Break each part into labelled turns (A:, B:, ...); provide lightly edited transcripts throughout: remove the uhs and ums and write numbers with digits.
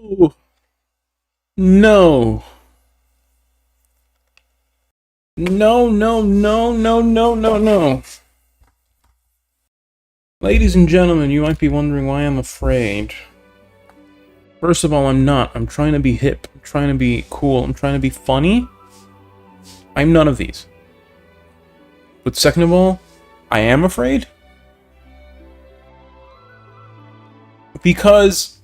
A: No. No, no, no, no, no, no, no. Ladies and gentlemen, you might be wondering why I'm afraid. First of all, I'm not. I'm trying to be hip. I'm trying to be cool. I'm trying to be funny. I'm none of these. But second of all, I am afraid. Because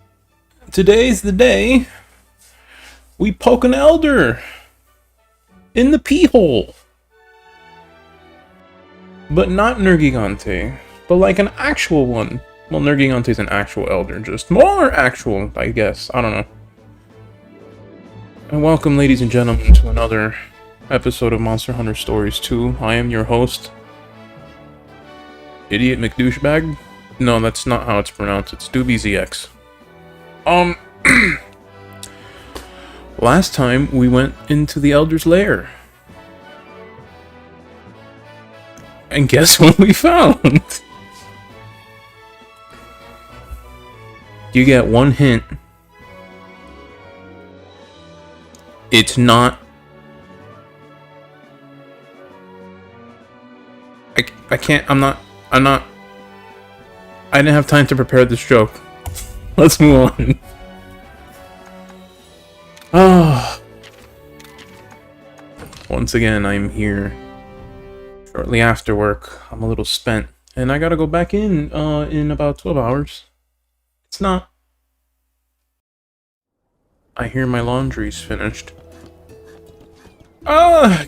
A: today's the day we poke an elder in the pee hole. But not Nergigante, but like an actual one. Well, Nergigante is an actual elder, just more actual, I guess. I don't know. And welcome, ladies and gentlemen, to another episode of Monster Hunter Stories 2. I am your host, Idiot McDouchebag. No, that's not how it's pronounced. It's DoobieZX. Last time we went into the Elder's Lair. And guess what we found? You get one hint. It's not... I can't, I'm not... I didn't have time to prepare this joke. Let's move on. Ah. Once again, I'm here. Shortly after work, I'm a little spent. And I gotta go back in about 12 hours. It's not. I hear my laundry's finished.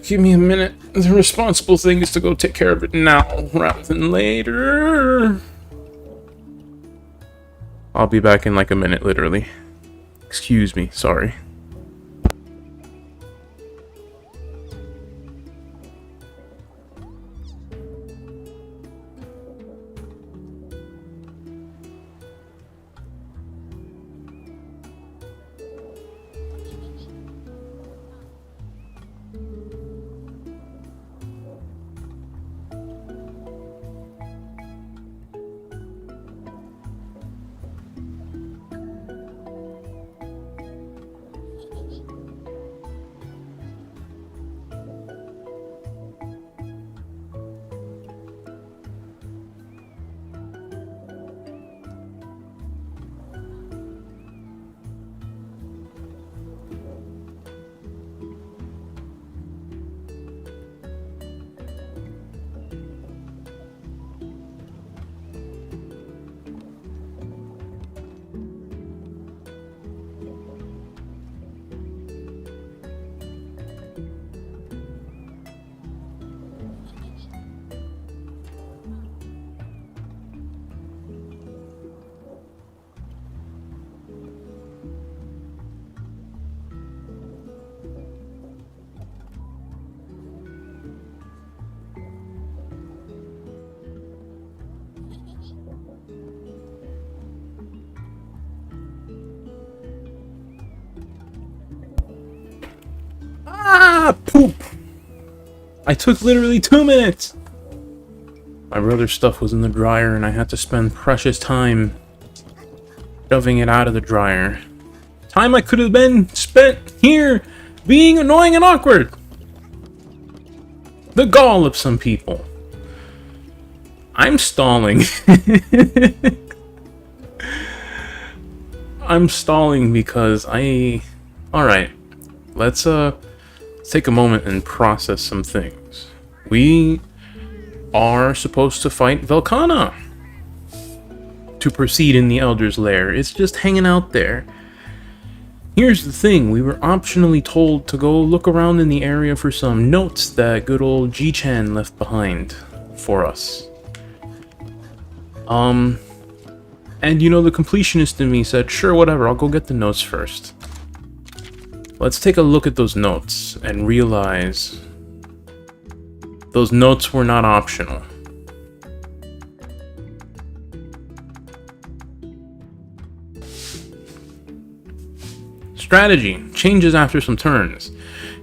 A: Give me a minute. The responsible thing is to go take care of it now, rather than later. I'll be back in like a minute, literally. Excuse me, sorry. Poop! I took literally 2 minutes! My brother's stuff was in the dryer and I had to spend precious time shoving it out of the dryer. Time I could have been spent here being annoying and awkward! The gall of some people. I'm stalling. I'm stalling because Alright, let's take a moment and process some things. We are supposed to fight Velkhana to proceed in the Elder's Lair. It's just hanging out there. Here's the thing, we were optionally told to go look around in the area for some notes that good old G-Chan left behind for us. And you know, the completionist in me said, sure, whatever, I'll go get the notes first. Let's take a look at those notes and realize those notes were not optional. Strategy changes after some turns.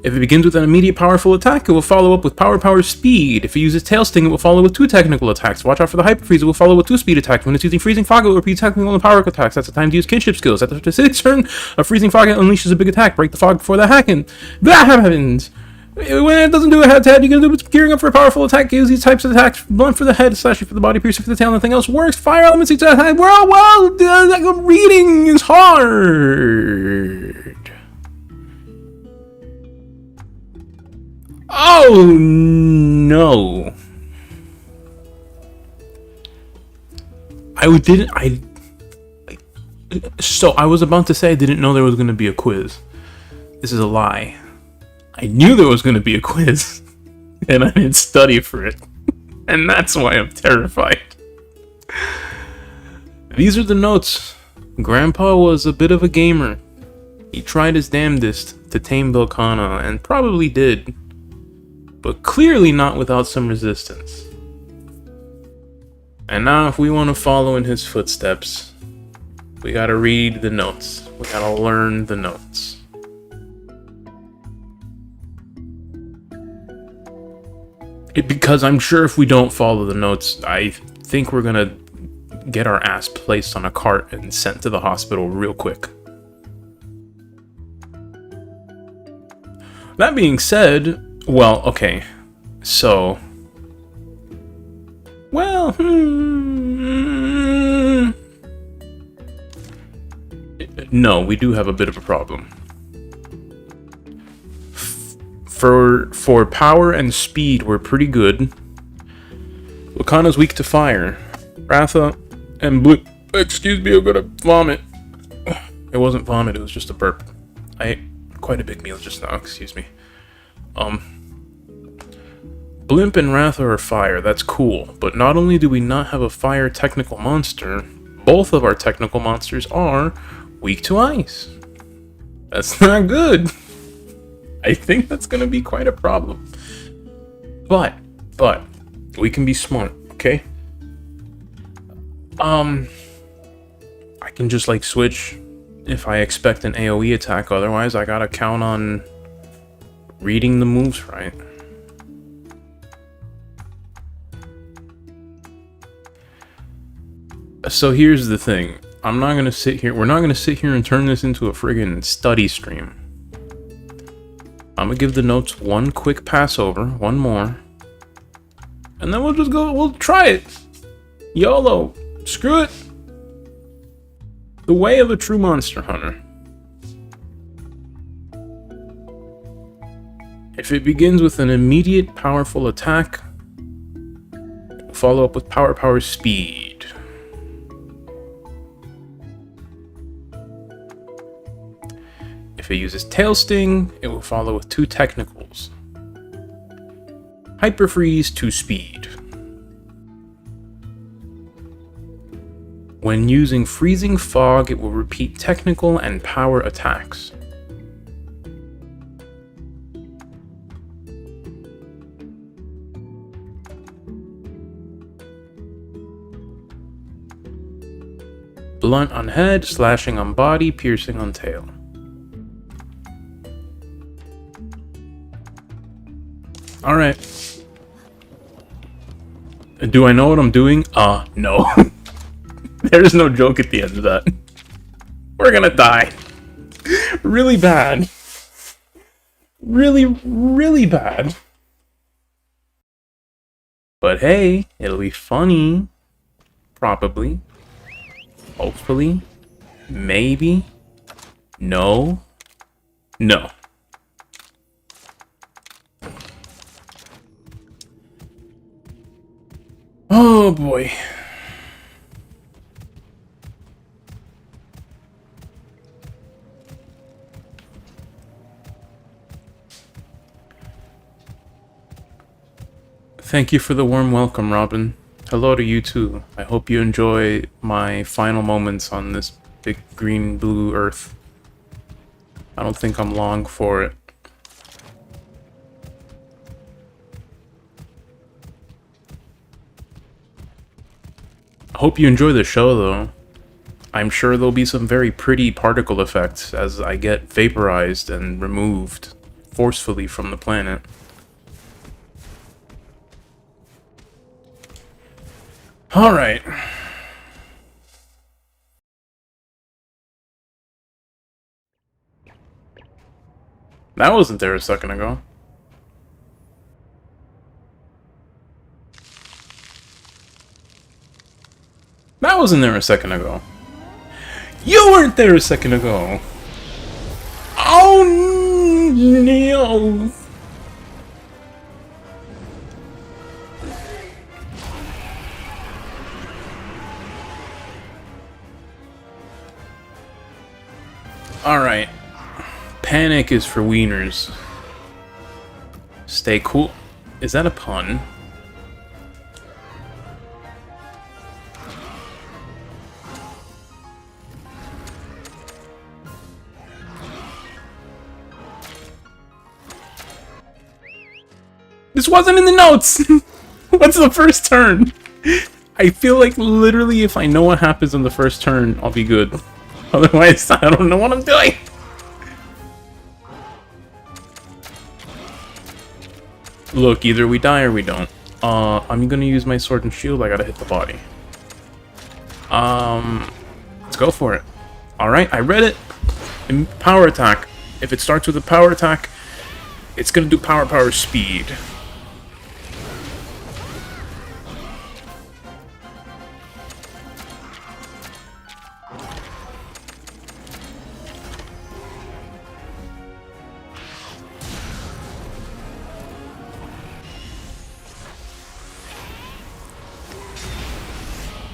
A: If it begins with an immediate powerful attack, it will follow up with power speed. If it uses tail sting, it will follow with 2 technical attacks. Watch out for the hyper freeze, it will follow with 2 speed attacks. When it's using freezing fog, it will repeat technical and power attacks. That's the time to use kinship skills. At the 6th turn, a freezing fog unleashes a big attack. Break the fog before that happens. That happens! When it doesn't do a head-to-head, you can do it gearing up for a powerful attack. Use these types of attacks. Blunt for the head, slashing for the body, piercing for the tail, nothing else works. Fire elements, attack. Well, reading is hard. Oh, no. I was about to say I didn't know there was going to be a quiz. This is a lie. I knew there was going to be a quiz, and I didn't study for it. And that's why I'm terrified. These are the notes. Grandpa was a bit of a gamer. He tried his damnedest to tame Velkhana, and probably did. But clearly not without some resistance. And now if we want to follow in his footsteps, we gotta read the notes. We gotta learn the notes. Because I'm sure if we don't follow the notes, I think we're gonna get our ass placed on a cart and sent to the hospital real quick. That being said, well, okay, so... Well, no, we do have a bit of a problem. For power and speed, we're pretty good. Velkhana's weak to fire. Ratha and Blue... Excuse me, I'm gonna vomit. It wasn't vomit, it was just a burp. I ate quite a big meal just now, excuse me. Blimp and Ratha are fire, that's cool. But not only do we not have a fire technical monster, both of our technical monsters are weak to ice. That's not good. I think that's gonna be quite a problem. But, we can be smart, okay? I can just, like, switch if I expect an AoE attack, otherwise I gotta count on reading the moves right. So here's the thing. We're not gonna sit here and turn this into a friggin' study stream. I'm gonna give the notes one quick pass over, one more. And then we'll try it. YOLO. Screw it. The way of a true monster hunter. If it begins with an immediate powerful attack, follow up with power speed. If it uses tail sting, it will follow with 2 technicals. Hyper freeze, 2 speed. When using freezing fog, it will repeat technical and power attacks. Blunt on head, slashing on body, piercing on tail. Alright. Do I know what I'm doing? No. There's no joke at the end of that. We're gonna die. Really bad. Really bad. But hey, it'll be funny. Probably. Hopefully. Maybe. No. No. Oh boy. Thank you for the warm welcome, Robin. Hello to you too. I hope you enjoy my final moments on this big green blue earth. I don't think I'm long for it. I hope you enjoy the show, though. I'm sure there'll be some very pretty particle effects as I get vaporized and removed forcefully from the planet. Alright. That wasn't there a second ago. That wasn't there a second ago. You weren't there a second ago. Oh no! Alright. Panic is for wieners. Stay cool. Is that a pun? This wasn't in the notes! What's the first turn? I feel like literally if I know what happens on the first turn, I'll be good. Otherwise, I don't know what I'm doing! Look, either we die or we don't. I'm gonna use my sword and shield, I gotta hit the body. Let's go for it. Alright, I read it. Power attack. If it starts with a power attack, it's gonna do power speed.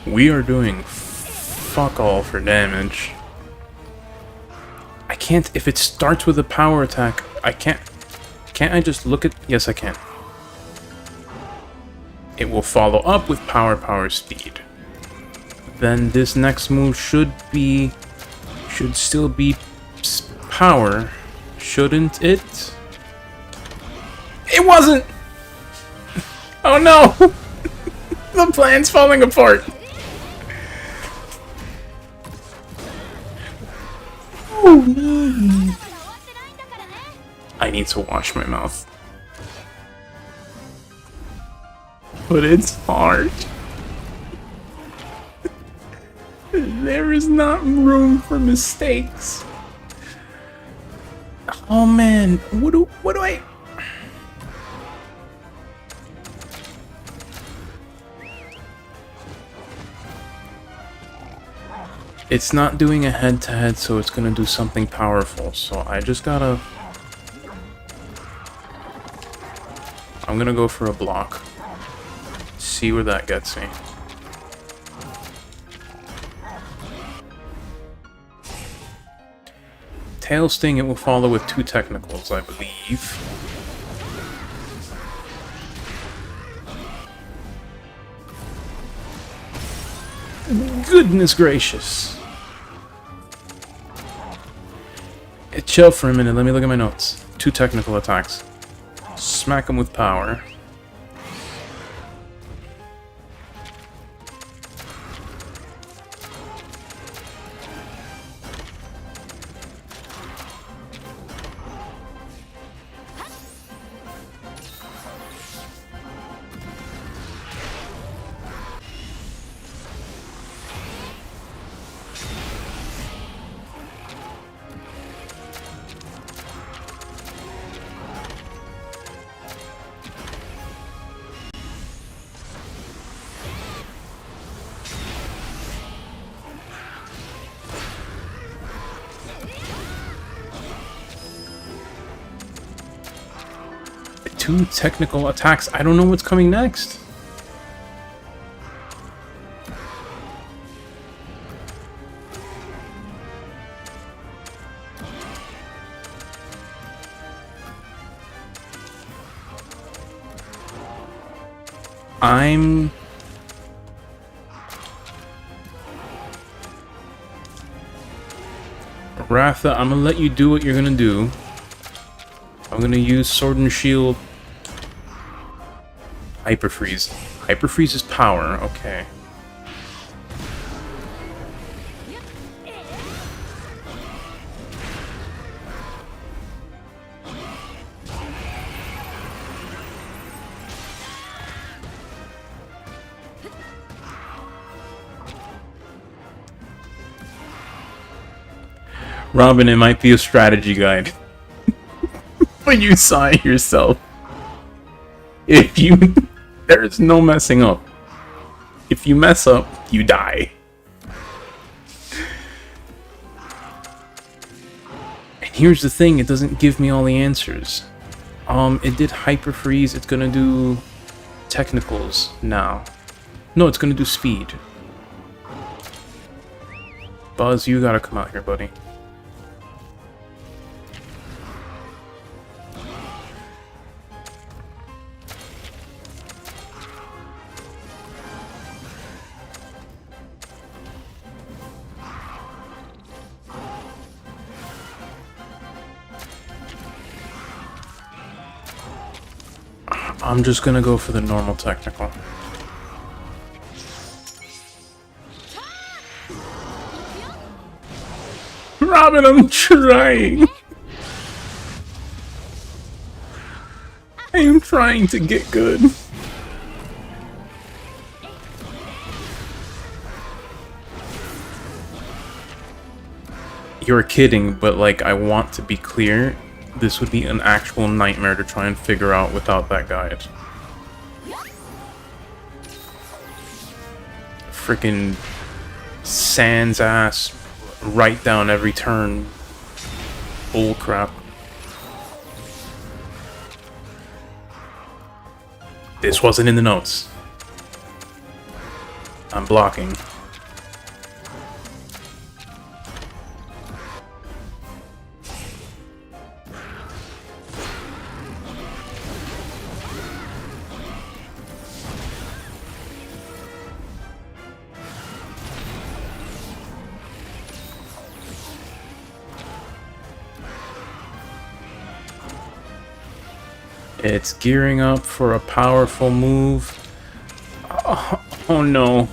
A: We are doing fuck all for damage. I can't, if it starts with a power attack, I can't I just look at, yes I can. It will follow up with power speed. Then this next move should still be power, shouldn't it? It wasn't! Oh no! The plan's falling apart! Oh no! I need to wash my mouth. But it's hard. There is not room for mistakes. Oh man, what do I... It's not doing a head-to-head, so it's gonna do something powerful, so I just gotta... I'm gonna go for a block. See where that gets me. Tail Sting, it will follow with 2 technicals, I believe. Goodness gracious. Chill for a minute, let me look at my notes. 2 technical attacks. Smack him with power. Two technical attacks. I don't know what's coming next. Ratha, I'm gonna let you do what you're gonna do. I'm gonna use Sword and Shield. Hyper Freeze. Hyper Freeze is power, okay. Robin, it might be a strategy guide. But you saw it yourself. If you... There's no messing up. If you mess up, you die. And here's the thing, it doesn't give me all the answers. It did hyper freeze, it's gonna do technicals now. No, it's gonna do speed. Buzz, you gotta come out here, buddy. I'm just gonna go for the normal technical. Robin, I'm trying! I am trying to get good. You're kidding, but like, I want to be clear. This would be an actual nightmare to try and figure out without that guide. Freaking sans ass, right down every turn. Bull crap. This wasn't in the notes. I'm blocking. It's gearing up for a powerful move. Oh no.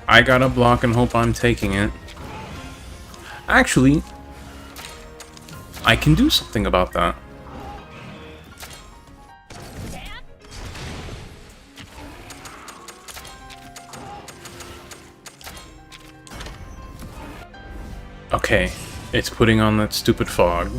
A: I gotta block and hope I'm taking it. Actually, I can do something about that. Okay, it's putting on that stupid fog.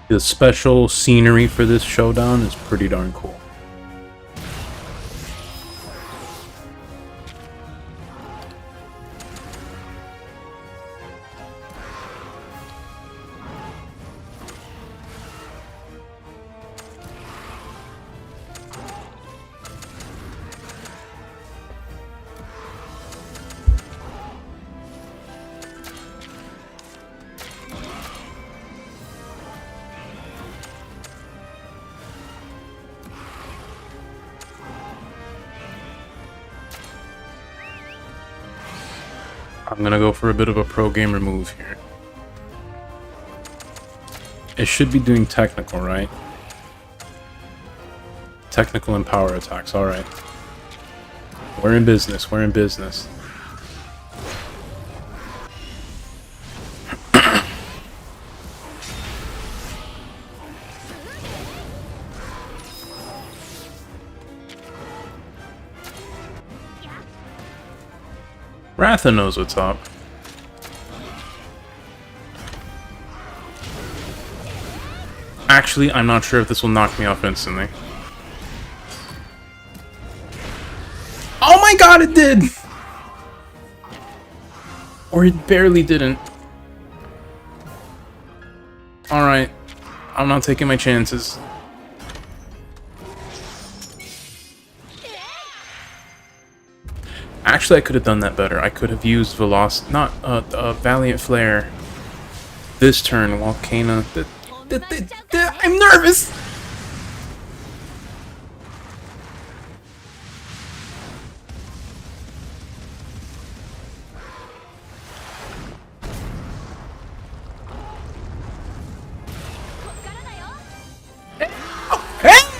A: The special scenery for this showdown is pretty darn cool. I'm gonna go for a bit of a pro gamer move here. It should be doing technical, right? Technical and power attacks, alright. We're in business, we're in business. Ratha knows what's up. Actually, I'm not sure if this will knock me off instantly. Oh my god, it did! Or it barely didn't. Alright. I'm not taking my chances. Actually, I could have done that better. I could have used Valiant Flare this turn while Kana... I'm nervous!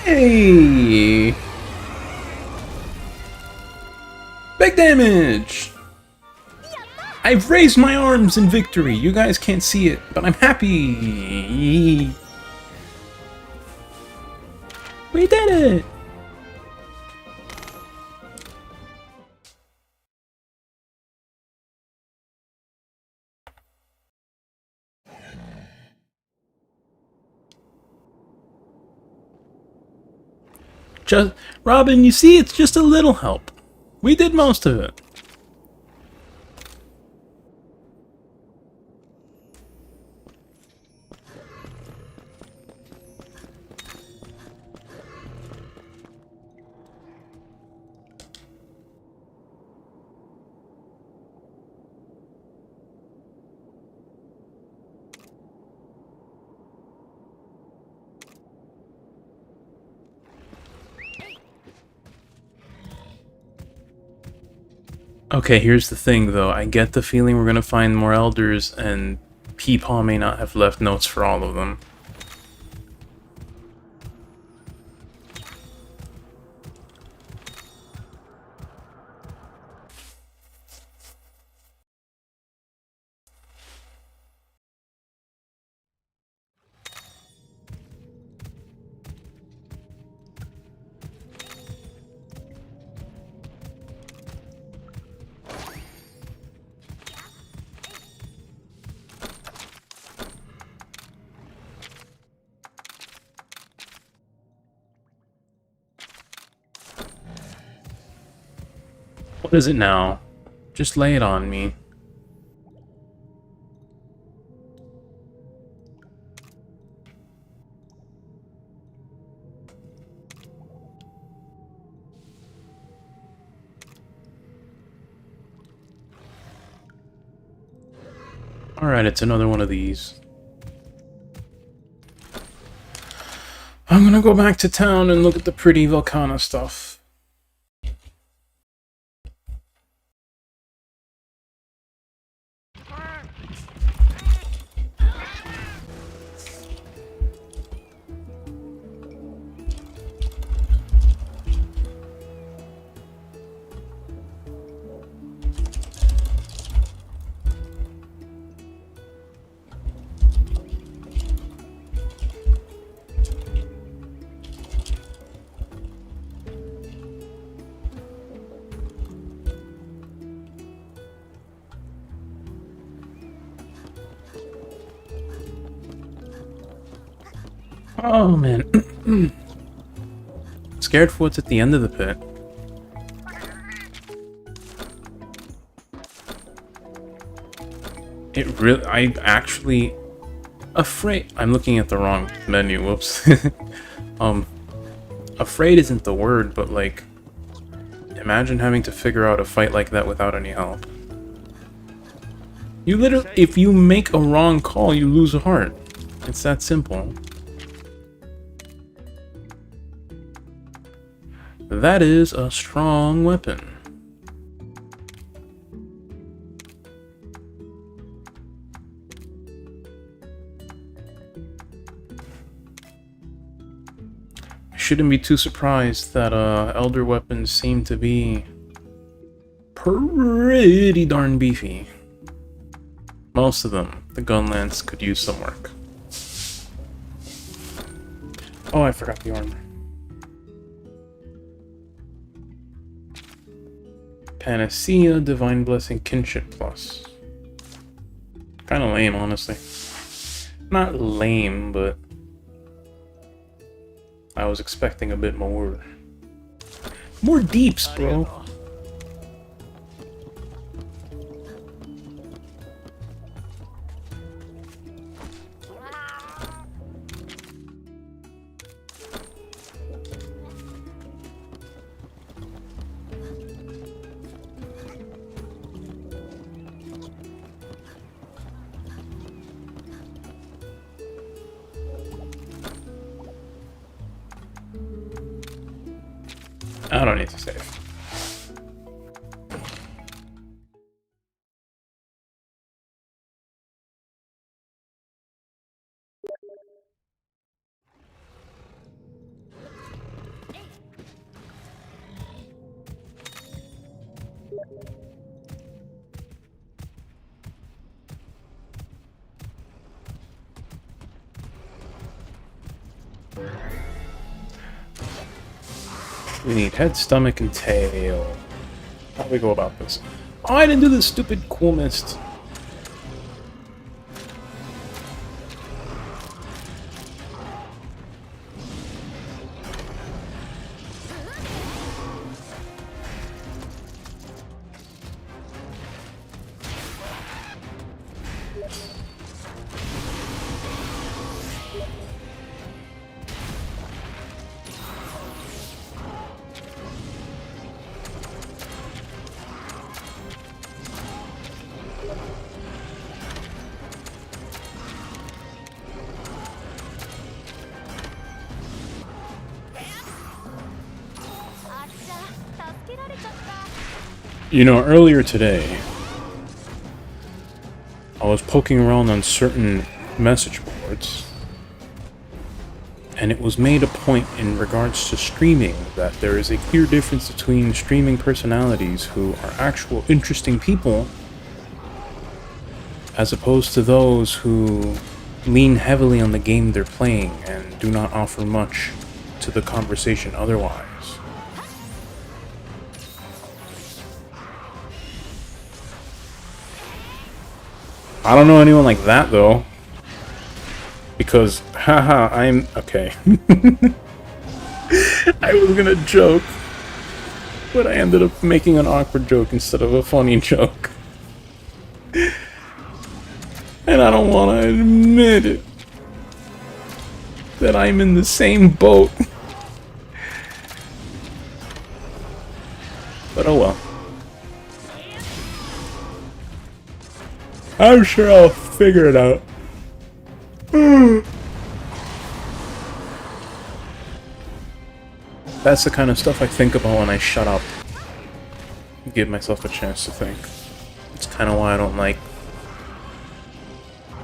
A: Hey! Big damage! I've raised my arms in victory. You guys can't see it, but I'm happy. We did it! Just, Robin, you see, it's just a little help. We did most of it. Okay, here's the thing, though. I get the feeling we're gonna find more elders, and Peepaw may not have left notes for all of them. What is it now? Just lay it on me. Alright, it's another one of these. I'm gonna go back to town and look at the pretty Volcana stuff. Oh man. Scared for what's at the end of the pit. I'm actually afraid. I'm looking at the wrong menu, whoops. Afraid isn't the word, but like, imagine having to figure out a fight like that without any help. You literally, if you make a wrong call, you lose a heart. It's that simple. That is a strong weapon. I shouldn't be too surprised that elder weapons seem to be pretty darn beefy. Most of them. The gun lance could use some work. Oh, I forgot the armor. Panacea, Divine Blessing, Kinship Plus. Kinda lame, honestly. Not lame, but I was expecting a bit more. More deeps, bro. I don't need to save. We need head, stomach, and tail. How do we go about this? Oh, I didn't do this stupid cool mist. You know, earlier today, I was poking around on certain message boards, and it was made a point in regards to streaming that there is a clear difference between streaming personalities who are actual interesting people as opposed to those who lean heavily on the game they're playing and do not offer much to the conversation otherwise. I don't know anyone like that, though. Because, haha, I'm... okay. I was gonna joke, but I ended up making an awkward joke instead of a funny joke. And I don't want to admit it. That I'm in the same boat. But oh well. I'm sure I'll figure it out. That's the kind of stuff I think about when I shut up. Give myself a chance to think. It's kind of why I don't like...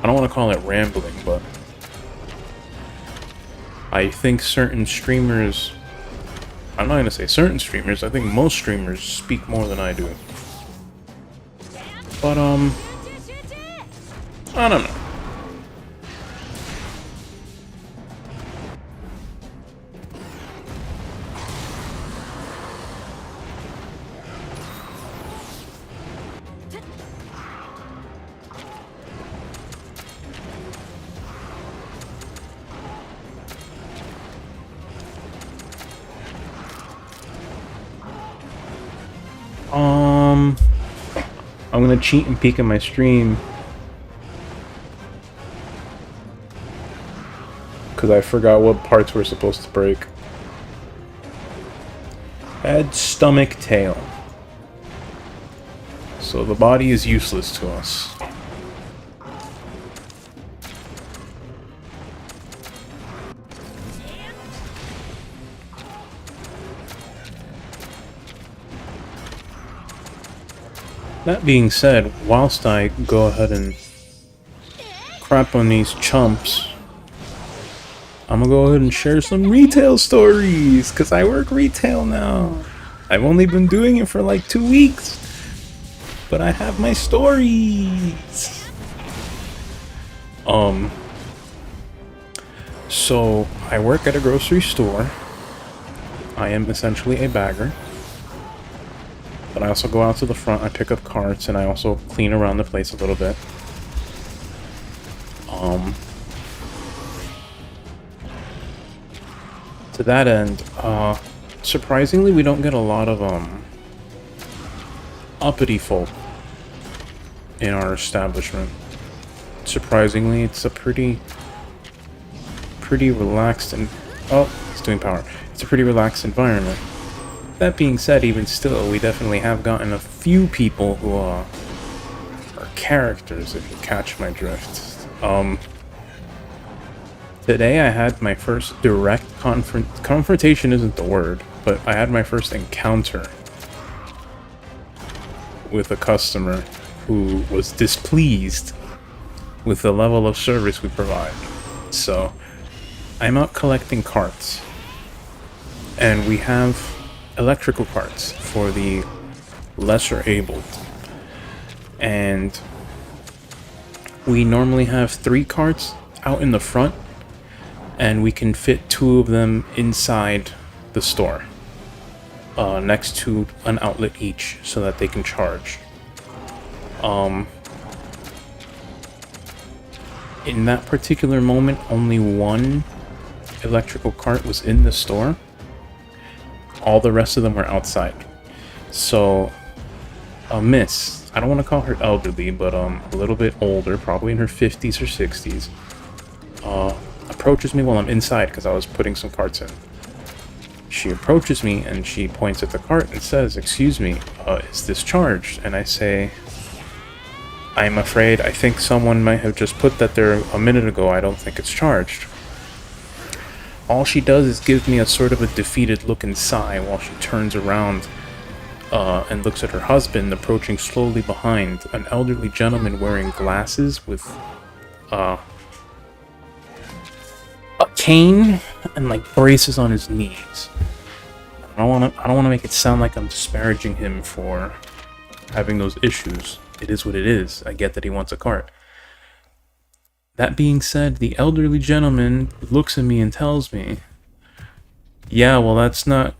A: I don't want to call it rambling, but... I think certain streamers... I'm not going to say certain streamers, I think most streamers speak more than I do. But, I don't know. I'm gonna cheat and peek at my stream. Because I forgot what parts we're supposed to break. Head, stomach, tail. So the body is useless to us. That being said, whilst I go ahead and crap on these chumps, I'm gonna go ahead and share some retail stories, because I work retail now. I've only been doing it for like 2 weeks, but I have my stories. So I work at a grocery store. I am essentially a bagger. But I also go out to the front, I pick up carts, and I also clean around the place a little bit. To that end, surprisingly, we don't get a lot of, uppity folk in our establishment. Surprisingly, it's a pretty relaxed and... oh, it's doing power. It's a pretty relaxed environment. That being said, even still, we definitely have gotten a few people who are characters, if you catch my drift. Today I had my first direct confrontation isn't the word, but I had my first encounter with a customer who was displeased with the level of service we provide. So, I'm out collecting carts, and we have electrical carts for the lesser abled, and we normally have 3 carts out in the front and we can fit 2 of them inside the store, next to an outlet each, so that they can charge. In that particular moment, only 1 electrical cart was in the store. All the rest of them were outside. So, a miss, I don't want to call her elderly, but a little bit older, probably in her 50s or 60s, approaches me while I'm inside because I was putting some carts in. She approaches me and she points at the cart and says, "Excuse me, is this charged?" And I say, "I'm afraid I think someone might have just put that there a minute ago. I don't think it's charged." All she does is give me a sort of a defeated look and sigh while she turns around and looks at her husband approaching slowly behind, an elderly gentleman wearing glasses with a cane and like braces on his knees. I don't want to make it sound like I'm disparaging him for having those issues. It is what it is. I get that he wants a cart. That being said, the elderly gentleman looks at me and tells me, "Yeah, well, that's not,"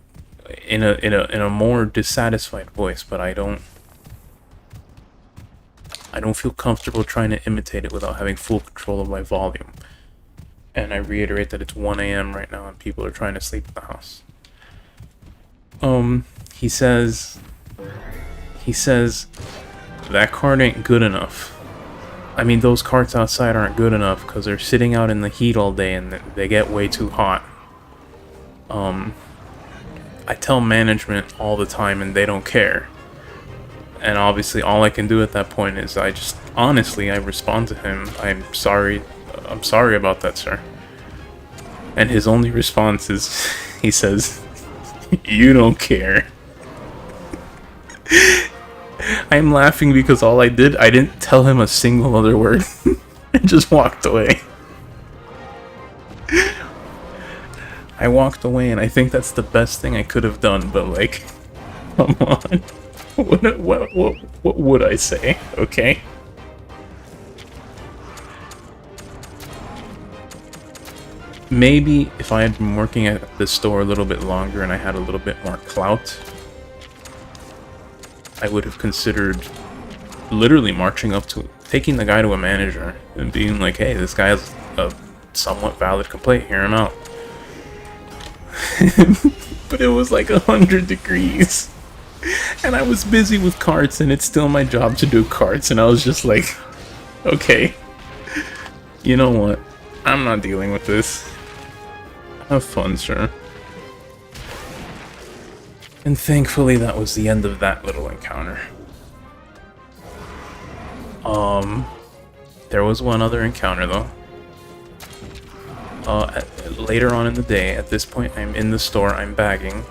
A: in a more dissatisfied voice, but I don't feel comfortable trying to imitate it without having full control of my volume. And I reiterate that it's 1 a.m. right now and people are trying to sleep in the house. He says, "That cart ain't good enough. I mean, those carts outside aren't good enough because they're sitting out in the heat all day and they get way too hot. I tell management all the time and they don't care." And obviously all I can do at that point is I respond to him, I'm sorry about that, sir." And his only response is, he says, "You don't care." I'm laughing because I didn't tell him a single other word. I just walked away. I walked away, and I think that's the best thing I could have done, but like, come on. What would I say, okay? Maybe if I had been working at the store a little bit longer and I had a little bit more clout, I would have considered literally marching up to taking the guy to a manager and being like, "Hey, this guy has a somewhat valid complaint, hear him out." But it was like 100 degrees. And I was busy with carts, and it's still my job to do carts, and I was just like, okay, you know what? I'm not dealing with this. Have fun, sir. And thankfully that was the end of that little encounter. There was one other encounter though. Later on in the day, at this point I'm in the store, I'm bagging.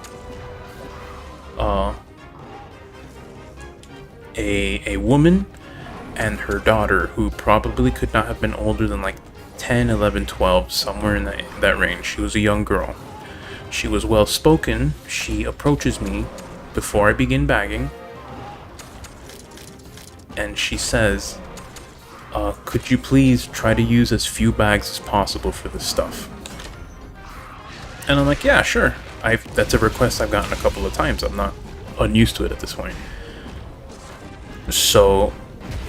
A: A woman and her daughter, who probably could not have been older than like 10, 11, 12, somewhere in that range. She was a young girl. She was well spoken. She approaches me before I begin bagging, and she says, "Could you please try to use as few bags as possible for this stuff?" And I'm like, "Yeah, sure. That's a request I've gotten a couple of times. I'm not unused to it at this point." So,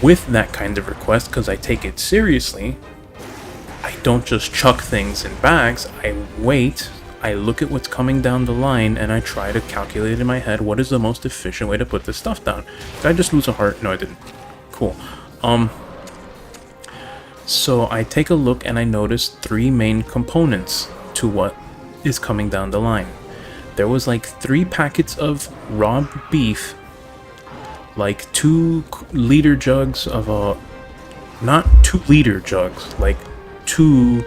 A: with that kind of request, because I take it seriously, I don't just chuck things in bags. I wait, I look at what's coming down the line, and I try to calculate in my head what is the most efficient way to put this stuff down. Did I just lose a heart? No, I didn't. Cool. So I take a look and I notice 3 main components to what is coming down the line. There was like 3 packets of raw beef, like 2-liter jugs of not 2-liter jugs, like 2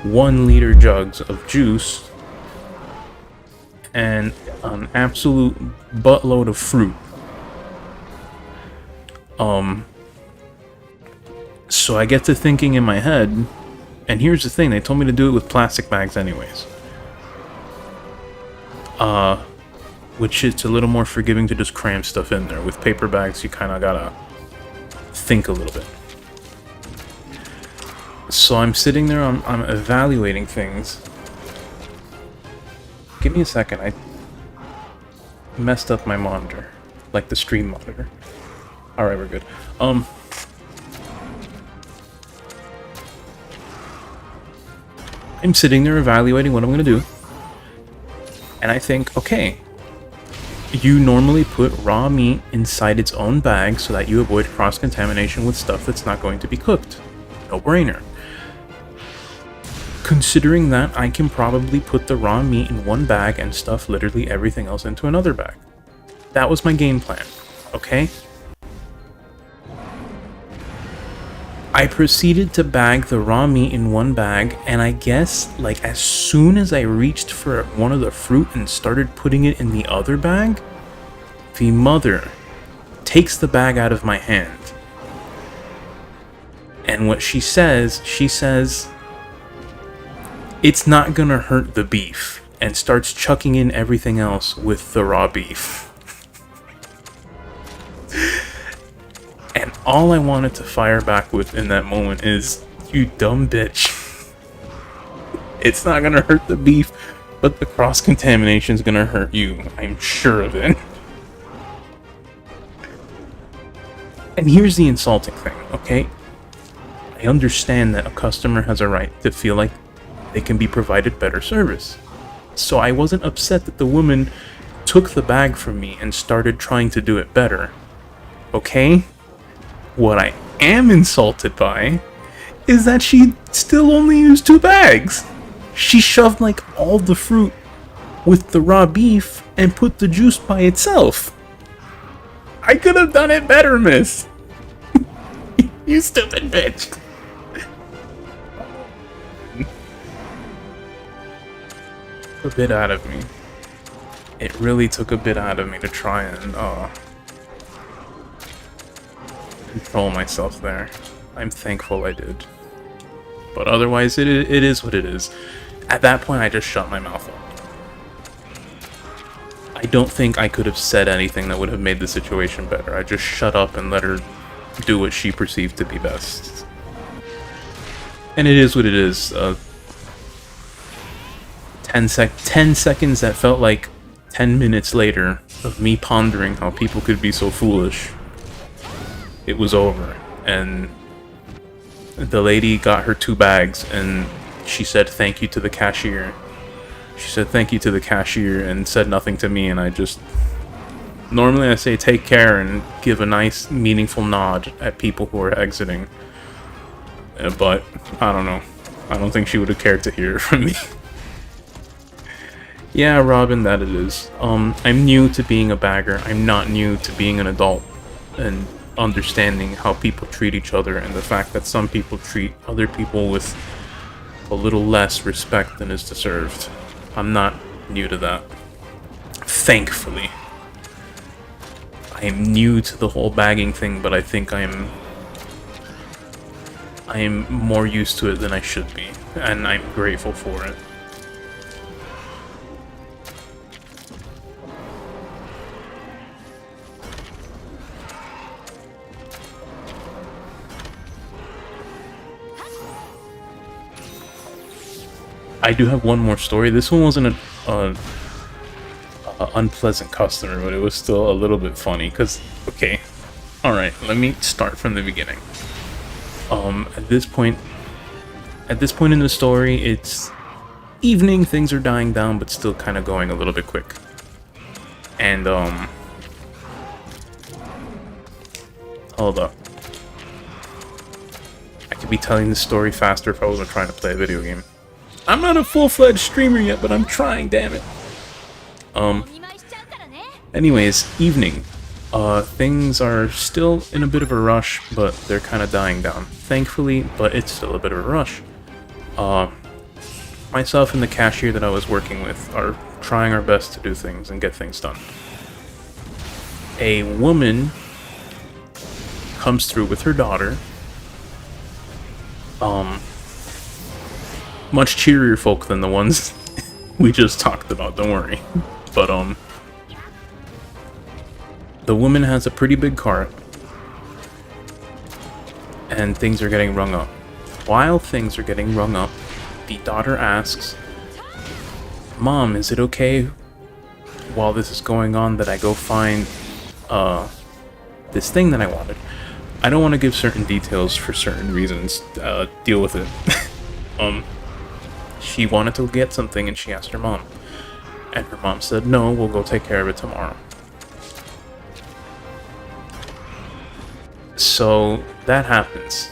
A: 1-liter jugs of juice, and an absolute buttload of fruit. So I get to thinking in my head, and here's the thing, they told me to do it with plastic bags anyways. Which it's a little more forgiving to just cram stuff in there. With paper bags, you kind of gotta think a little bit. So I'm sitting there, I'm evaluating things. Give me a second, I messed up my monitor. Like the stream monitor. Alright, we're good. I'm sitting there evaluating what I'm gonna do. And I think, okay, you normally put raw meat inside its own bag so that you avoid cross-contamination with stuff that's not going to be cooked. No brainer. Considering that, I can probably put the raw meat in one bag and stuff literally everything else into another bag. That was my game plan, okay? I proceeded to bag the raw meat in one bag, and I guess, like, as soon as I reached for one of the fruit and started putting it in the other bag, the mother takes the bag out of my hand. And what she says, it's not gonna hurt the beef, and starts chucking in everything else with the raw beef. And all I wanted to fire back with in that moment is, you dumb bitch. It's not gonna hurt the beef, but the cross-contamination is gonna hurt you. I'm sure of it. And here's the insulting thing, okay? I understand that a customer has a right to feel like they can be provided better service. So I wasn't upset that the woman took the bag from me and started trying to do it better. Okay? What I am insulted by is that she still only used 2 bags. She shoved like all the fruit with the raw beef and put the juice by itself. I could have done it better, miss. You stupid bitch. A bit out of me. It really took a bit out of me to try and control myself there. I'm thankful I did. But otherwise, it is what it is. At that point, I just shut my mouth up. I don't think I could have said anything that would have made the situation better. I just shut up and let her do what she perceived to be best. And it is what it is. 10 seconds that felt like 10 minutes later of me pondering how people could be so foolish. It was over, and the lady got her 2 bags, and she said thank you to the cashier. She said thank you to the cashier and said nothing to me, and I just... Normally I say take care and give a nice, meaningful nod at people who are exiting. But, I don't know. I don't think she would have cared to hear it from me. Yeah, Robin, that it is. I'm new to being a bagger. I'm not new to being an adult and understanding how people treat each other, and the fact that some people treat other people with a little less respect than is deserved. I'm not new to that. Thankfully. I am new to the whole bagging thing, but I think I am more used to it than I should be, and I'm grateful for it. I do have one more story. This one wasn't a unpleasant customer, but it was still a little bit funny. Cause okay, all right. Let me start from the beginning. At this point in the story, it's evening. Things are dying down, but still kind of going a little bit quick. And hold up. I could be telling the story faster if I wasn't trying to play a video game. I'm not a full-fledged streamer yet, but I'm trying, damn it. Anyways, evening. Things are still in a bit of a rush, but they're kind of dying down. Thankfully, but it's still a bit of a rush. Myself and the cashier that I was working with are trying our best to do things and get things done. A woman comes through with her daughter. Much cheerier folk than the ones we just talked about, don't worry. But, the woman has a pretty big cart, and things are getting rung up. while things are getting rung up, the daughter asks, "Mom, is it okay while this is going on that I go find this thing that I wanted?" I don't want to give certain details for certain reasons. Deal with it. She wanted to get something and she asked her mom. And her mom said, "No, we'll go take care of it tomorrow." So that happens.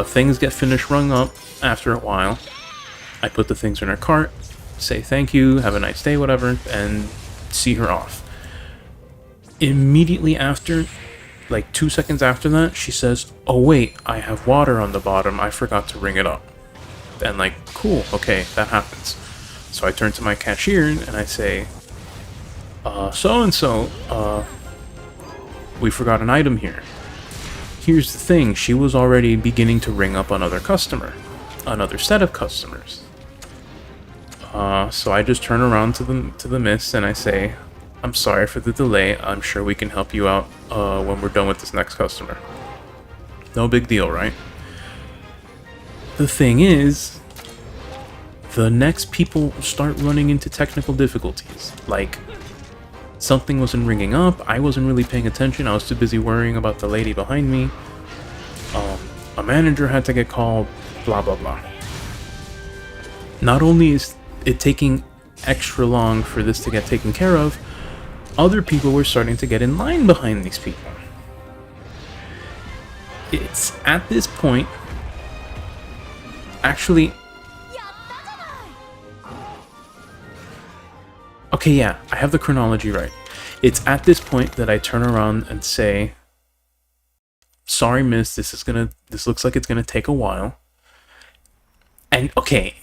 A: Things get finished rung up after a while. I put the things in her cart, say thank you, have a nice day, whatever, and see her off. Immediately after, like 2 seconds after that, she says, "Oh wait, I have water on the bottom, I forgot to ring it up." And like, cool, okay, that happens. So I turn to my cashier and I say, "So-and-so, we forgot an item here." Here's the thing, she was already beginning to ring up another set of customers. So I just turn around to the miss and I say, "I'm sorry for the delay, I'm sure we can help you out when we're done with this next customer." No big deal, right? The thing is, the next people start running into technical difficulties. Like, something wasn't ringing up, I wasn't really paying attention, I was too busy worrying about the lady behind me. A manager had to get called, blah blah blah. Not only is it taking extra long for this to get taken care of, other people were starting to get in line behind these people. It's at this point, actually, okay, yeah, I have the chronology right. It's at this point that I turn around and say, "Sorry, miss, this looks like it's gonna take a while." And okay,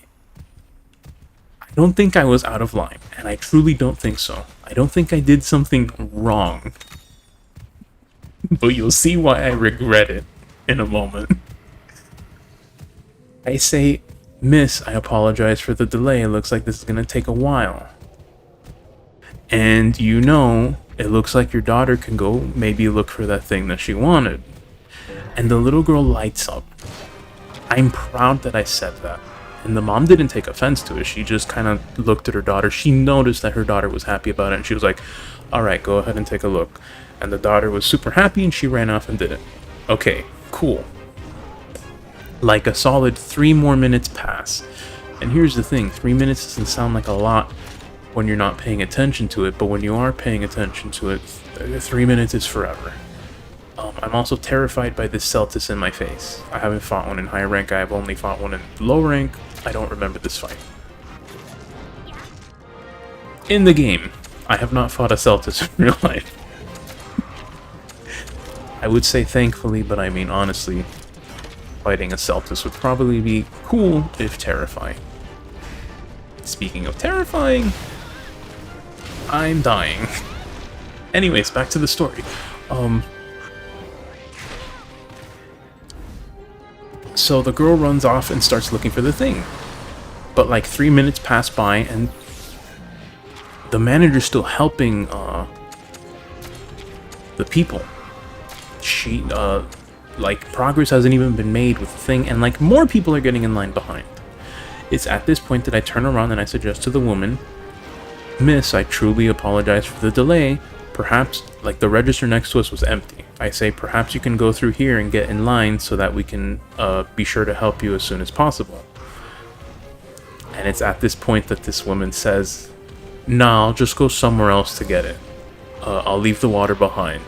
A: I don't think I was out of line, and I truly don't think so. I don't think I did something wrong. But you'll see why I regret it in a moment. I say, "Miss, I apologize for the delay. It looks like this is gonna take a while. And you know, it looks like your daughter can go maybe look for that thing that she wanted." And the little girl lights up. I'm proud that I said that. And the mom didn't take offense to it. She just kind of looked at her daughter. She noticed that her daughter was happy about it. And she was like, "Alright, go ahead and take a look." And the daughter was super happy and she ran off and did it. Okay, cool. Like a solid 3 more minutes pass. And here's the thing, 3 minutes doesn't sound like a lot when you're not paying attention to it, but when you are paying attention to it, 3 minutes is forever. I'm also terrified by this Celtis in my face. I haven't fought one in high rank, I have only fought one in low rank. I don't remember this fight. In the game, I have not fought a Celtis in real life. I would say thankfully, but I mean honestly, fighting a Celtis would probably be cool if terrifying. Speaking of terrifying, I'm dying. Anyways, back to the story. So the girl runs off and starts looking for the thing. But like 3 minutes pass by and the manager's still helping the people. She, like, progress hasn't even been made with the thing, and like more people are getting in line behind. It's at this point that I turn around and I suggest to the woman, "Miss, I truly apologize for the delay. Perhaps," like, the register next to us was empty. I say, "Perhaps you can go through here and get in line so that we can be sure to help you as soon as possible." And it's at this point that this woman says, "Nah, I'll just go somewhere else to get it. I'll leave the water behind."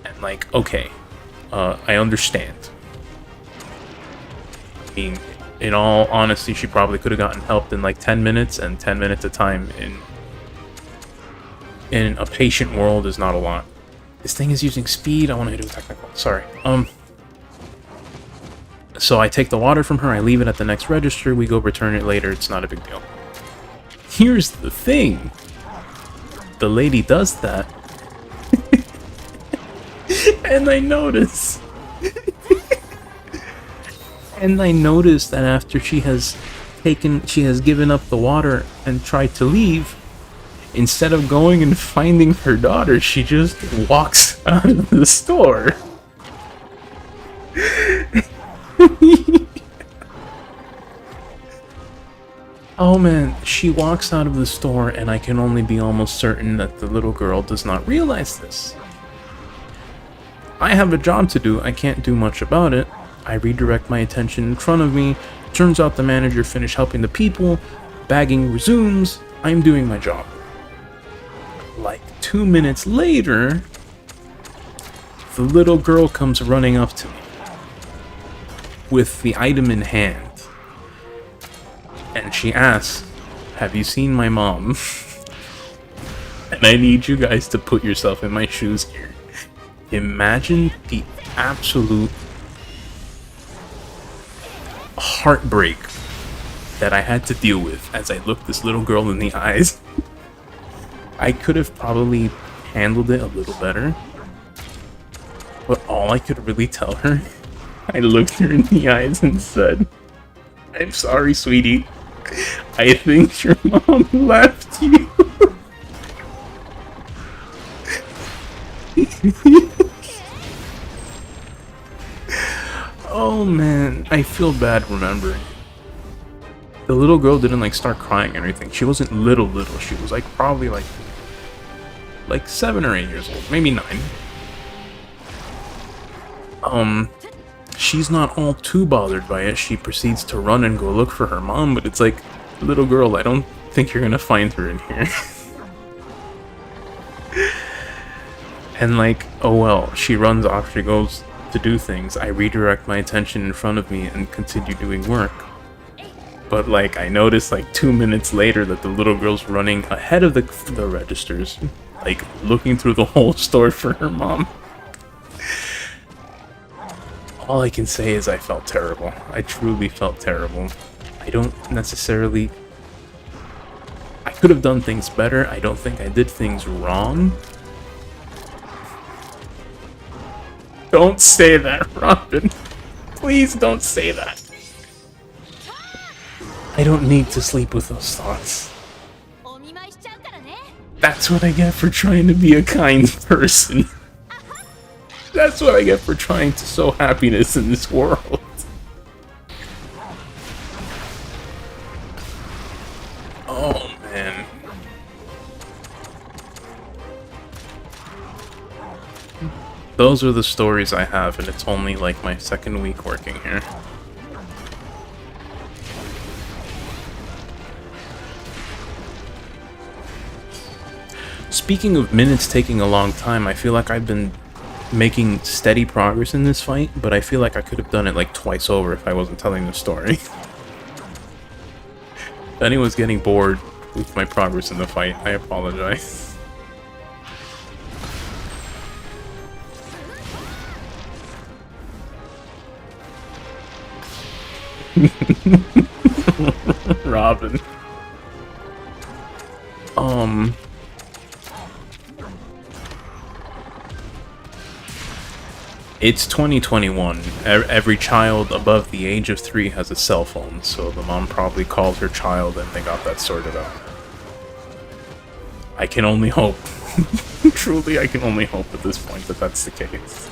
A: And like, okay, I understand. I mean, in all honesty, she probably could have gotten help in like 10 minutes, and 10 minutes of time in a patient world is not a lot. This thing is using speed. I want to hit it with technical. Sorry. So I take the water from her, I leave it at the next register, we go return it later, it's not a big deal. Here's the thing. The lady does that. And I notice. And I notice that after she has given up the water and tried to leave, instead of going and finding her daughter, she just walks out of the store. Oh man, she walks out of the store and I can only be almost certain that the little girl does not realize this. I have a job to do, I can't do much about it. I redirect my attention in front of me. Turns out the manager finished helping the people. Bagging resumes. I'm doing my job. Like 2 minutes later, the little girl comes running up to me with the item in hand. And she asks, "Have you seen my mom?" And I need you guys to put yourself in my shoes here. Imagine the absolute heartbreak that I had to deal with as I looked this little girl in the eyes. I could have probably handled it a little better, but all I could really tell her, I looked her in the eyes and said, "I'm sorry, sweetie. I think your mom left you." Oh man, I feel bad remembering. The little girl didn't like start crying or anything. She wasn't little. She was like probably like 7 or 8 years old, maybe 9. She's not all too bothered by it. She proceeds to run and go look for her mom, but it's like, little girl, I don't think you're gonna find her in here. And like, oh well, she runs off, she goes to do things. I redirect my attention in front of me and continue doing work. But like, I noticed like 2 minutes later that the little girl's running ahead of the registers, like looking through the whole store for her mom. All I can say is I felt terrible. I truly felt terrible. I don't necessarily... I could have done things better. I don't think I did things wrong. Don't say that, Robin. Please don't say that. I don't need to sleep with those thoughts. That's what I get for trying to be a kind person. That's what I get for trying to sow happiness in this world. Oh, man. Those are the stories I have, and it's only like my 2nd week working here. Speaking of minutes taking a long time, I feel like I've been making steady progress in this fight, but I feel like I could have done it like twice over if I wasn't telling the story. If anyone's getting bored with my progress in the fight, I apologize. Robin. It's 2021. Every child above the age of 3 has a cell phone, so the mom probably called her child and they got that sorted out. I can only hope. Truly, I can only hope at this point that that's the case.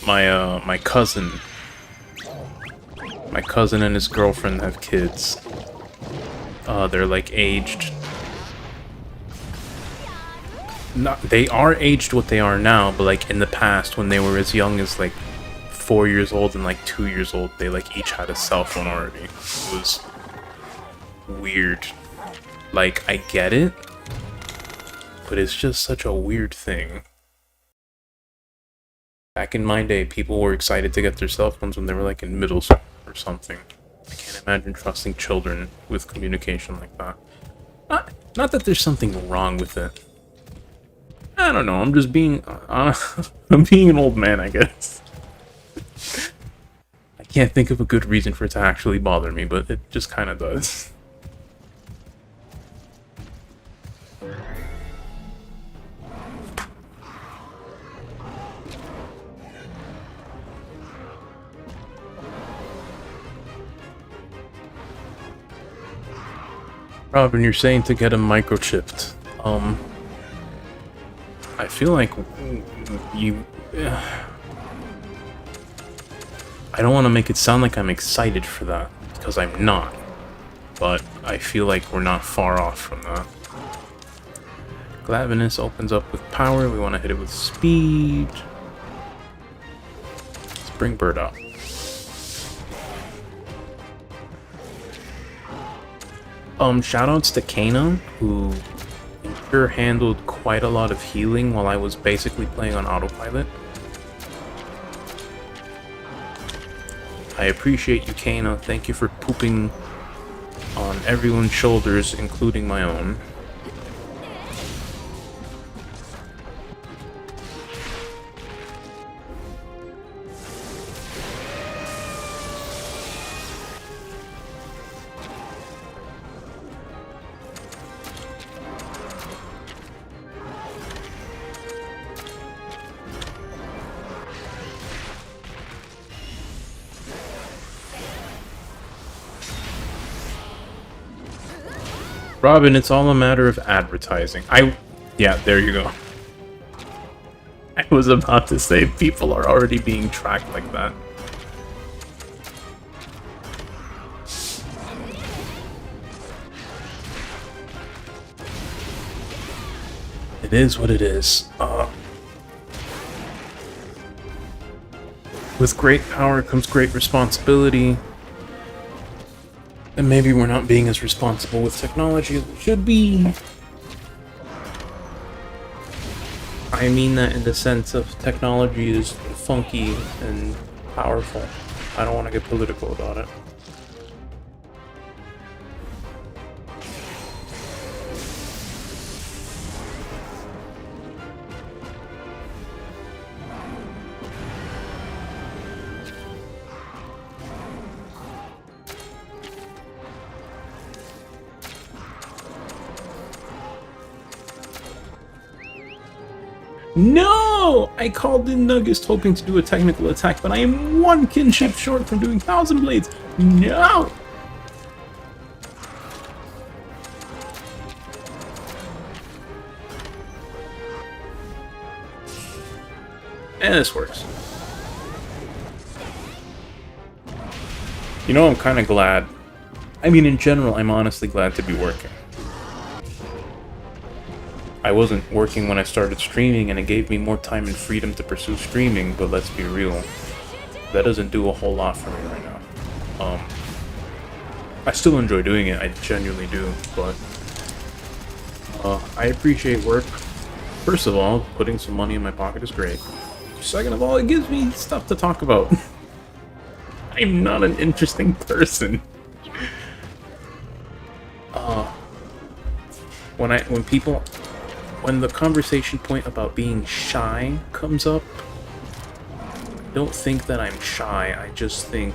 A: My cousin and his girlfriend have kids. They're like aged. They are aged what they are now, but like in the past when they were as young as like 4 years old and like 2 years old, they like each had a cell phone already. It was weird. Like, I get it, but it's just such a weird thing. Back in my day, people were excited to get their cell phones when they were like in middle school or something. I can't imagine trusting children with communication like that. Not that there's something wrong with it. I don't know, I'm just being... I'm being an old man, I guess. I can't think of a good reason for it to actually bother me, but it just kind of does. Robin, you're saying to get him microchipped. I feel like you... I don't want to make it sound like I'm excited for that, because I'm not. But I feel like we're not far off from that. Glavinus opens up with power. We want to hit it with speed. Let's bring Bird up. Shoutouts to Kana, who handled quite a lot of healing while I was basically playing on autopilot. I appreciate you, Kana. Thank you for pooping on everyone's shoulders, including my own. Robin, it's all a matter of advertising. Yeah, there you go. I was about to say, people are already being tracked like that. It is what it is. With great power comes great responsibility. And maybe we're not being as responsible with technology as we should be. I mean that in the sense of technology is funky and powerful. I don't want to get political about it. No! I called in Nuggist hoping to do a technical attack, but I am one kinship short from doing 1,000 blades. No! And this works. You know, I'm kind of glad. I mean, in general, I'm honestly glad to be working. I wasn't working when I started streaming, and it gave me more time and freedom to pursue streaming, but let's be real. That doesn't do a whole lot for me right now. I still enjoy doing it, I genuinely do, but I appreciate work. First of all, putting some money in my pocket is great. Second of all, it gives me stuff to talk about. I'm not an interesting person. When the conversation point about being shy comes up, I don't think that I'm shy, I just think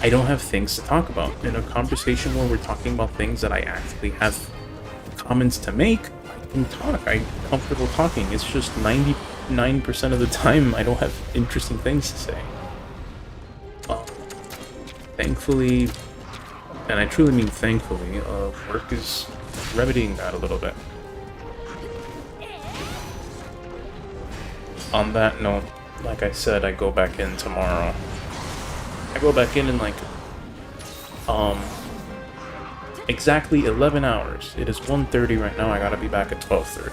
A: I don't have things to talk about. In a conversation where we're talking about things that I actually have comments to make, I can talk. I'm comfortable talking. It's just 99% of the time I don't have interesting things to say. Thankfully, and I truly mean thankfully, work is remedying that a little bit. On that note, like I said, I go back in tomorrow. I go back in like, exactly 11 hours. It is 1:30 right now, I gotta be back at 12:30.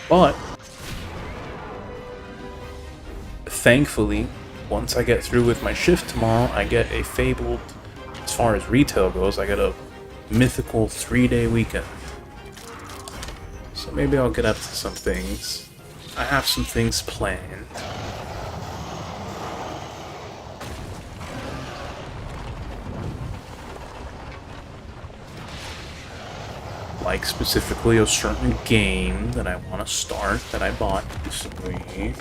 A: But thankfully, once I get through with my shift tomorrow, I get a fabled, as far as retail goes, I get a mythical 3-day weekend. So maybe I'll get up to some things. I have some things planned. Like specifically a certain game that I want to start that I bought recently.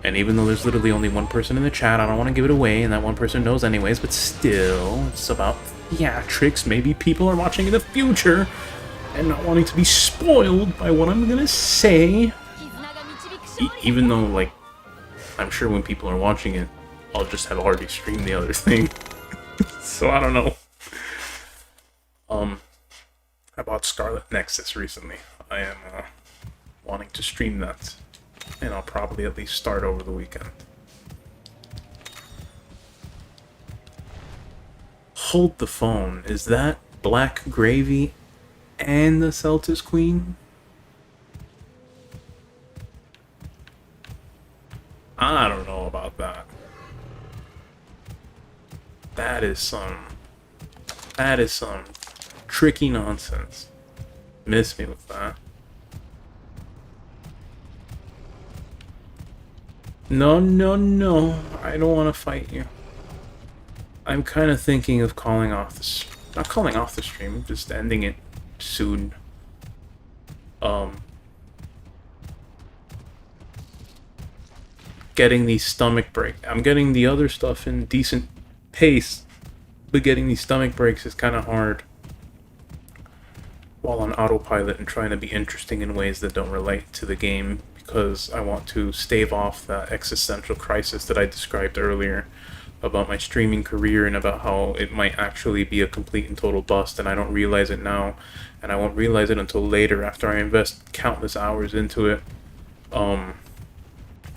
A: And even though there's literally only one person in the chat, I don't want to give it away, and that one person knows anyways, but still, it's about theatrics. Maybe people are watching in the future and not wanting to be spoiled by what I'm gonna say. Even though, like, I'm sure when people are watching it, I'll just have already streamed the other thing. So I don't know. I bought Scarlet Nexus recently. I am wanting to stream that, and I'll probably at least start over the weekend. Hold the phone. Is that Black Gravy and the Celtis Queen? I don't know about that. That is some tricky nonsense. Miss me with that. No, no, no. I don't want to fight you. I'm kind of thinking of calling off this. Not calling off the stream, just ending it soon. Getting these stomach breaks. I'm getting the other stuff in decent pace, but getting these stomach breaks is kind of hard while on autopilot and trying to be interesting in ways that don't relate to the game, because I want to stave off that existential crisis that I described earlier about my streaming career and about how it might actually be a complete and total bust, and I don't realize it now, and I won't realize it until later after I invest countless hours into it.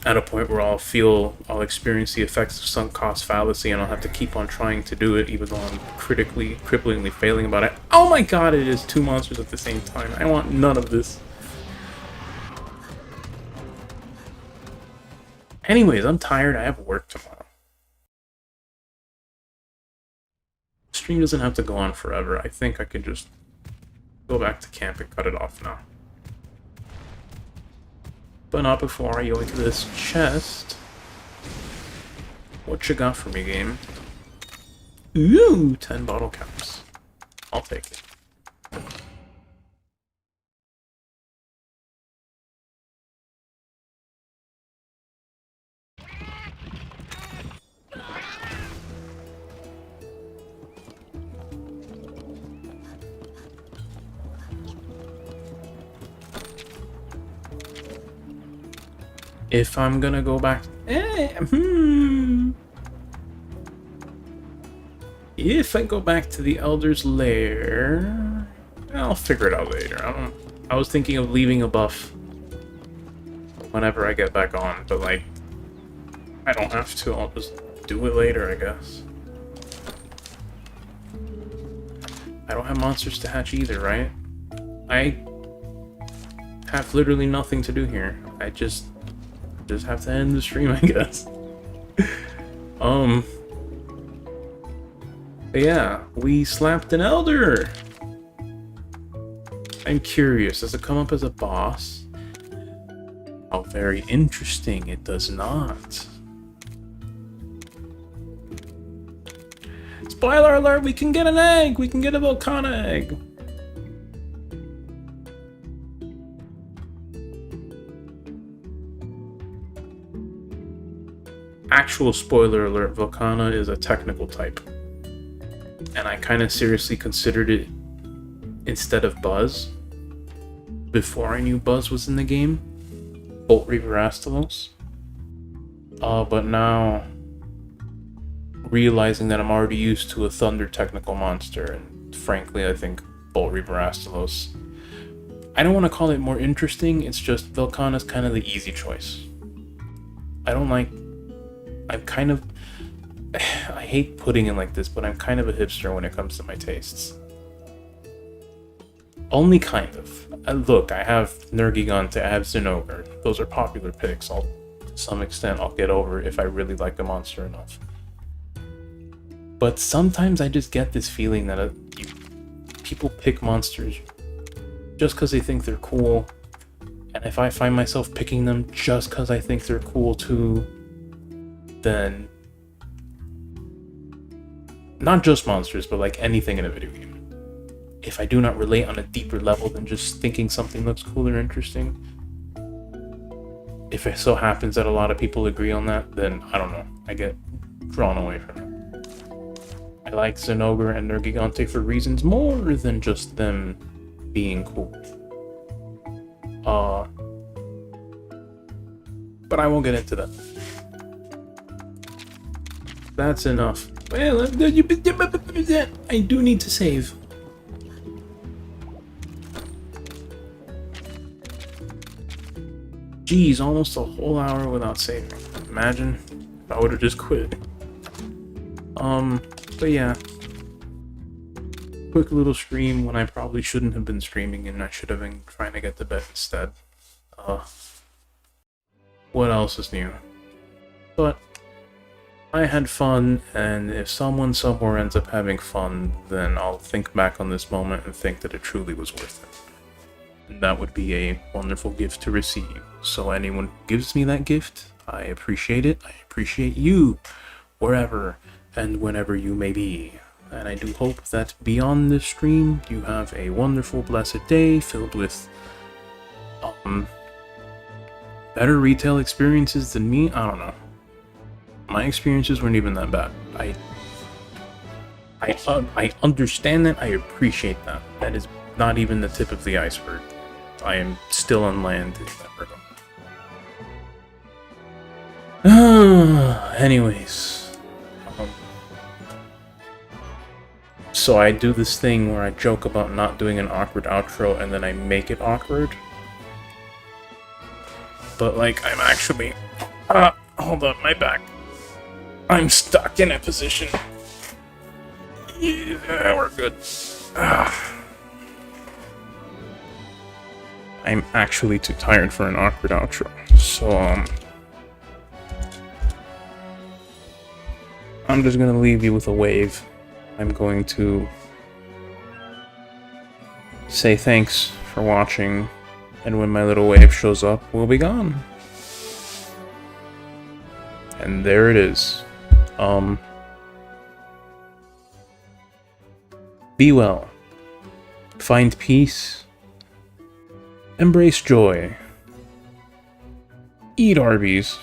A: At a point where I'll experience the effects of sunk cost fallacy, and I'll have to keep on trying to do it even though I'm cripplingly failing about it. Oh my god, it is two monsters at the same time. I want none of this. Anyways, I'm tired. I have work tomorrow. The stream doesn't have to go on forever. I think I can just go back to camp and cut it off now. But not before I go into this chest. What you got for me, game? Ooh, 10 bottle caps. I'll take it. If I'm gonna go back... If I go back to the Elder's Lair... I'll figure it out later. I was thinking of leaving a buff whenever I get back on, but, like, I don't have to. I'll just do it later, I guess. I don't have monsters to hatch either, right? I have literally nothing to do here. I just have to end the stream, I guess. But yeah, we slapped an elder. I'm curious, does it come up as a boss? Oh, very interesting, it does not. Spoiler alert, we can get an egg! We can get a Volcana egg! Actual spoiler alert, Volcana is a technical type. And I kind of seriously considered it instead of Buzz. Before I knew Buzz was in the game. Bolt Reaver Astalos. But now, realizing that I'm already used to a Thunder technical monster, and frankly I think Bolt Reaver Astalos, I don't want to call it more interesting, it's just Volcana's kind of the easy choice. I'm kind of... I hate putting it like this, but I'm kind of a hipster when it comes to my tastes. Only kind of. Look, I have Nergigante, I have Zinogre. Those are popular picks. To some extent, I'll get over if I really like the monster enough. But sometimes I just get this feeling that people pick monsters just because they think they're cool. And if I find myself picking them just because I think they're cool too, then... Not just monsters, but like anything in a video game. If I do not relate on a deeper level than just thinking something looks cool or interesting, if it so happens that a lot of people agree on that, then I don't know, I get drawn away from it. I like Zenogre and their Gigante for reasons more than just them being cool. But I won't get into that. That's enough. Well, I do need to save. Jeez, almost a whole hour without saving. Imagine if I would have just quit. But yeah. Quick little stream when I probably shouldn't have been streaming and I should have been trying to get to bed instead. What else is new? But I had fun, and if someone somewhere ends up having fun, then I'll think back on this moment and think that it truly was worth it. And that would be a wonderful gift to receive. So anyone who gives me that gift, I appreciate it. I appreciate you, wherever and whenever you may be. And I do hope that beyond this stream, you have a wonderful, blessed day filled with better retail experiences than me. I don't know. My experiences weren't even that bad. I understand that. I appreciate that. That is not even the tip of the iceberg. I am still on land in that regard. Anyways. So I do this thing where I joke about not doing an awkward outro and then I make it awkward. But like, I'm actually... hold up, my back. I'm stuck in a position. Yeah, we're good. I'm actually too tired for an awkward outro. So, I'm just gonna leave you with a wave. I'm going to say thanks for watching, and when my little wave shows up, we'll be gone. And there it is. Be well. Find peace. Embrace joy. Eat Arby's.